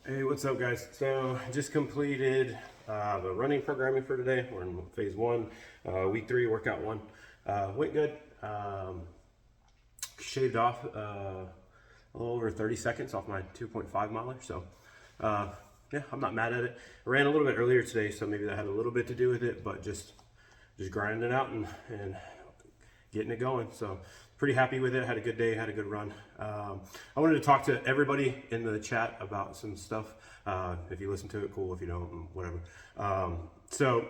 Hey, what's up, guys? So just completed the running programming for today. We're in phase one, week 3, workout 1. Went good. Shaved off a little over 30 seconds off my 2.5 miler. So yeah, I'm not mad at it. I ran a little bit earlier today, so maybe that had a little bit to do with it, but just grinding it out and getting it going. So pretty happy with it. Had a good day, had a good run. I wanted to talk to everybody in the chat about some stuff. If you listen to it, cool. If you don't, whatever. So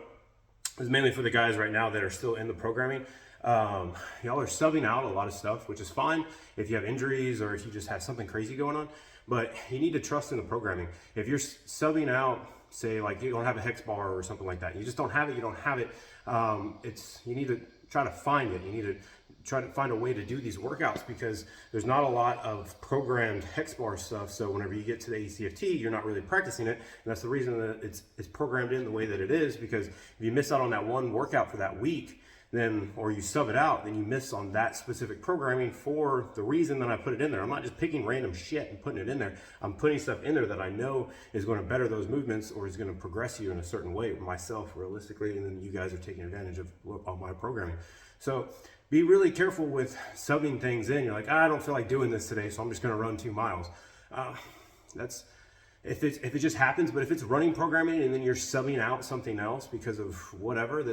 it's mainly for the guys right now that are still in the programming. Y'all are subbing out a lot of stuff, which is fine if you have injuries or if you just have something crazy going on, but you need to trust in the programming. If you're subbing out, say like you don't have a hex bar or something like that, you just don't have it, you don't have it. You need to try to find it. You need to try to find a way to do these workouts because there's not a lot of programmed hex bar stuff. So whenever you get to the ACFT, you're not really practicing it. And that's the reason that it's programmed in the way that it is, because if you miss out on that one workout for that week, then, or you sub it out, then you miss on that specific programming for the reason that I put it in there. I'm not just picking random shit and putting it in there. I'm putting stuff in there that I know is going to better those movements or is going to progress you in a certain way, myself realistically, and then you guys are taking advantage of my programming. So be really careful with subbing things in. You're like, I don't feel like doing this today, so I'm just going to run 2 miles. That's if it just happens. But if it's running programming and then you're subbing out something else because of whatever,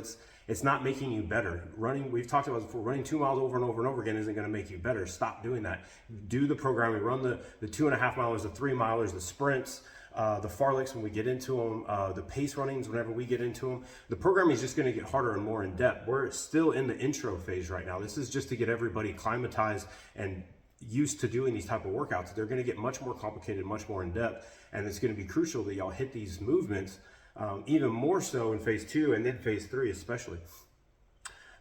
it's not making you better. Running, we've talked about this before, running 2 miles over and over and over again isn't going to make you better. Stop doing that. Do the programming. Run the 2.5 milers, the 3 milers, the sprints, the fartleks when we get into them, the pace runnings whenever we get into them. The programming is just going to get harder and more in depth. We're still in the intro phase right now. This is just to get everybody acclimatized and used to doing these type of workouts. They're going to get much more complicated, much more in depth, and it's going to be crucial that y'all hit these movements even more so in phase 2 and then phase 3 especially.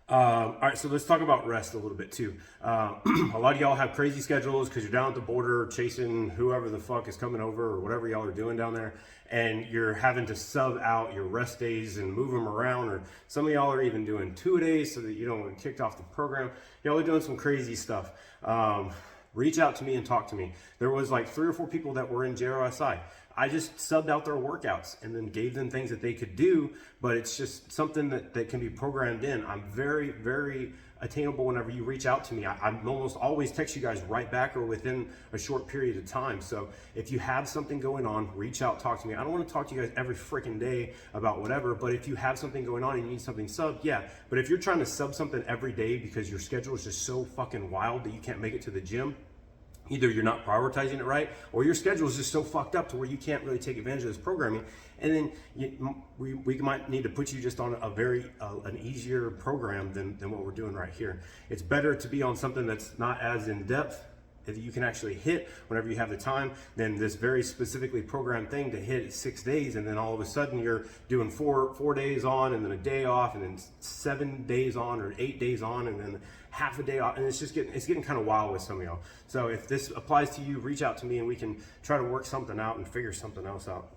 All right, so let's talk about rest a little bit too. A lot of y'all have crazy schedules because you're down at the border chasing whoever the fuck is coming over or whatever y'all are doing down there, and you're having to sub out your rest days and move them around, or some of y'all are even doing 2-a-days so that you don't get kicked off the program. Y'all are doing some crazy stuff. Reach out to me and talk to me. There was like 3 or 4 people that were in JRSI. I just subbed out their workouts and then gave them things that they could do, but it's just something that can be programmed in. I'm very, very attainable whenever you reach out to me. I'm almost always text you guys right back or within a short period of time. So if you have something going on, reach out, talk to me. I don't want to talk to you guys every freaking day about whatever, but if you have something going on and you need something subbed, yeah. But if you're trying to sub something every day because your schedule is just so fucking wild that you can't make it to the gym, either you're not prioritizing it right, or your schedule is just so fucked up to where you can't really take advantage of this programming. And then we might need to put you just on a very an easier program than what we're doing right here. It's better to be on something that's not as in depth that you can actually hit whenever you have the time than this very specifically programmed thing to hit 6 days, and then all of a sudden you're doing four days on and then a day off and then 7 days on or 8 days on and then half a day off, and it's getting kind of wild with some of y'all. So if this applies to you, reach out to me and we can try to work something out and figure something else out.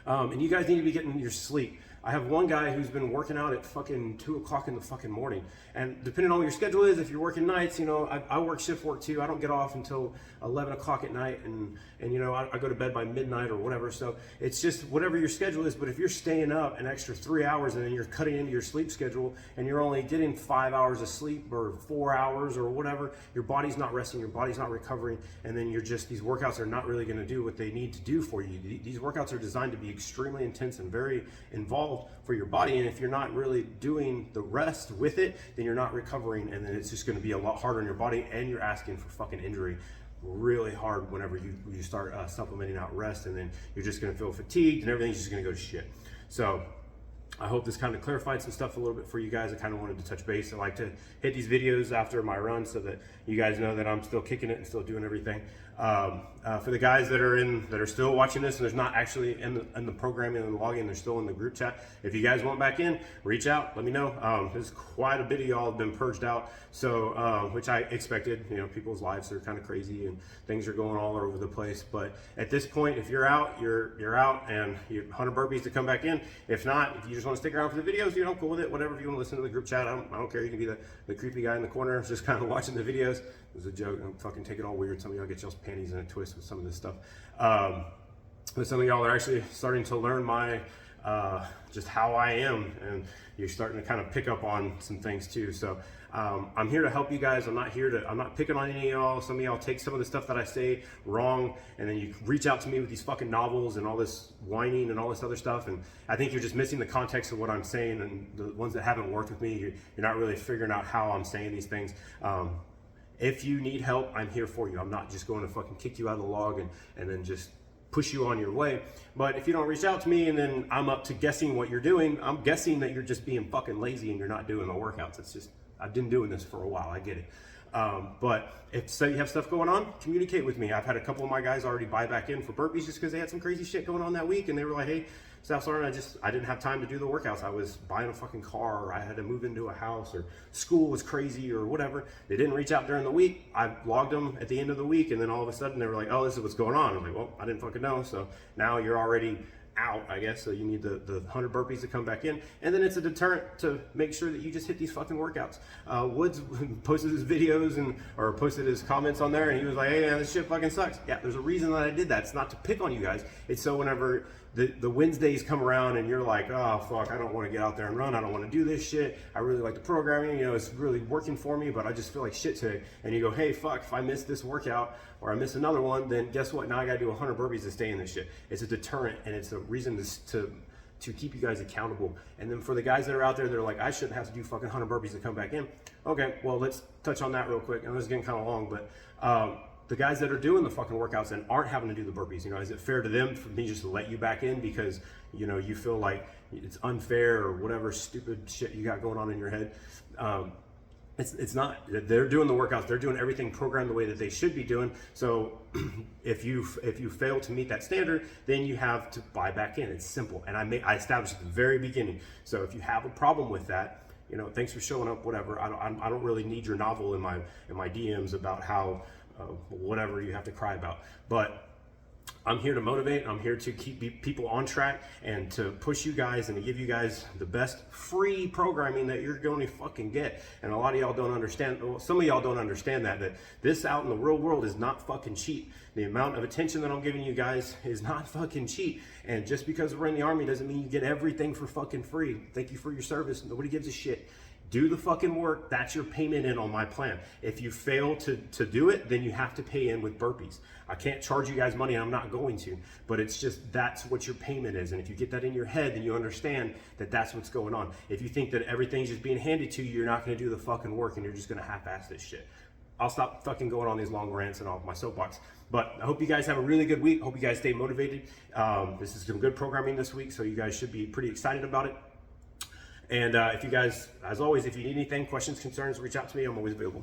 And you guys need to be getting your sleep. I have one guy who's been working out at fucking 2 o'clock in the fucking morning. And depending on what your schedule is, if you're working nights, you know, I work shift work too. I don't get off until 11 o'clock at night, and you know, I go to bed by midnight or whatever. So it's just whatever your schedule is. But if you're staying up an extra 3 hours and then you're cutting into your sleep schedule and you're only getting 5 hours of sleep or 4 hours or whatever, your body's not resting, your body's not recovering, and then these workouts are not really gonna do what they need to do for you. These workouts are designed to be extremely intense and very involved for your body, and if you're not really doing the rest with it, then you're not recovering, and then it's just going to be a lot harder on your body, and you're asking for fucking injury really hard whenever you start supplementing out rest, and then you're just going to feel fatigued and everything's just going to go to shit. So I hope this kind of clarified some stuff a little bit for you guys. I kind of wanted to touch base. I like to hit these videos after my run so that you guys know that I'm still kicking it and still doing everything. For the guys that are still watching this and there's not actually in the programming and the login, they're still in the group chat. If you guys want back in, reach out, let me know. There's quite a bit of y'all have been purged out, so which I expected. You know, people's lives are kind of crazy and things are going all over the place. But at this point, if you're out, you're out, and you 100 burpees to come back in. If not, if you just want to stick around for the videos, you know, cool with it. Whatever. If you want to listen to the group chat, I don't care. You can be the creepy guy in the corner, just kind of watching the videos. It was a joke. Don't fucking take it all weird. Some of y'all get y'all's panties in a twist with some of this stuff. but some of y'all are actually starting to learn my just how I am, and you're starting to kind of pick up on some things too. So I'm here to help you guys. I'm not picking on any of y'all. Some of y'all take some of the stuff that I say wrong, and then you reach out to me with these fucking novels and all this whining and all this other stuff. And I think you're just missing the context of what I'm saying. And the ones that haven't worked with me, you're not really figuring out how I'm saying these things. If you need help, I'm here for you. I'm not just going to fucking kick you out of the log and then just push you on your way. But if you don't reach out to me and then I'm up to guessing what you're doing, I'm guessing that you're just being fucking lazy and you're not doing the workouts. It's just, I've been doing this for a while, I get it. But if say you have stuff going on, communicate with me. I've had a couple of my guys already buy back in for burpees just because they had some crazy shit going on that week, and they were like, hey, South Sergeant, I didn't have time to do the workouts. I was buying a fucking car, or I had to move into a house, or school was crazy, or whatever. They didn't reach out during the week. I logged them at the end of the week, and then all of a sudden they were like, oh, this is what's going on. I'm like, well, I didn't fucking know. So now you're already out, I guess. So you need the 100 burpees to come back in, and then it's a deterrent to make sure that you just hit these fucking workouts. Woods posted his videos or posted his comments on there, and he was like, hey man, this shit fucking sucks. Yeah, there's a reason that I did that. It's not to pick on you guys. It's so whenever the Wednesdays come around and you're like, oh fuck, I don't want to get out there and run, I don't want to do this shit, I really like the programming, it's really working for me, but I just feel like shit today. And you go, hey fuck, if I miss this workout or I miss another one, then guess what, now I gotta do 100 burpees to stay in this shit. It's a deterrent, and it's a reason to keep you guys accountable. And then for the guys that are out there, they're like, I shouldn't have to do fucking 100 burpees to come back in. Okay, well, let's touch on that real quick. And this is getting kind of long, but the guys that are doing the fucking workouts and aren't having to do the burpees, is it fair to them for me just to let you back in because, you feel like it's unfair or whatever stupid shit you got going on in your head? It's not. They're doing the workouts. They're doing everything programmed the way that they should be doing. So if you fail to meet that standard, then you have to buy back in. It's simple. And I established at the very beginning. So if you have a problem with that, thanks for showing up. Whatever. I don't really need your novel in my DMs about how whatever you have to cry about. But I'm here to motivate. I'm here to keep people on track and to push you guys and to give you guys the best free programming that you're going to fucking get. And a lot of y'all don't understand, well, some of y'all don't understand that this out in the real world is not fucking cheap. The amount of attention that I'm giving you guys is not fucking cheap. And just because we're in the Army doesn't mean you get everything for fucking free. Thank you for your service. Nobody gives a shit. Do the fucking work. That's your payment in on my plan. If you fail to do it, then you have to pay in with burpees. I can't charge you guys money, and I'm not going to, but it's just, that's what your payment is. And if you get that in your head, then you understand that that's what's going on. If you think that everything's just being handed to you, you're not gonna do the fucking work and you're just gonna half-ass this shit. I'll stop fucking going on these long rants and off my soapbox. But I hope you guys have a really good week. Hope you guys stay motivated. This is some good programming this week, so you guys should be pretty excited about it. And if you guys, as always, if you need anything, questions, concerns, reach out to me. I'm always available.